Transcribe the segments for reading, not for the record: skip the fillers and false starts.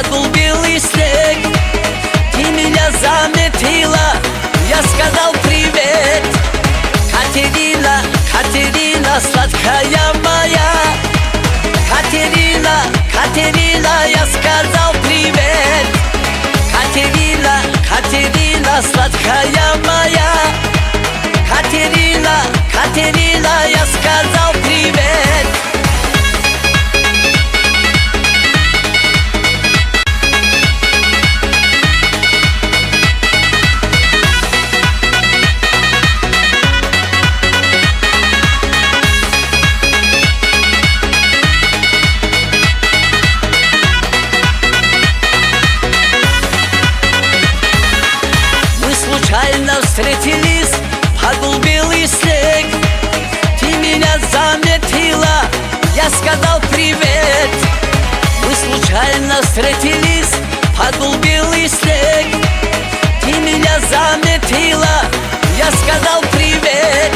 подул белый снег. Ты меня заметила, я сказал привет. Катерина, Катерина, сладкая моя. Катерина, Катерина, я сказал привет. Катерина, Катерина, сладкая моя. Катерина, Катерина, я сказал привет. Случайно встретились, подул белый снег. Ты меня заметила, я сказал привет. Мы случайно встретились, подул белый снег. Ты меня заметила, я сказал привет.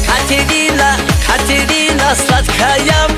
Катерина, Катерина, сладкая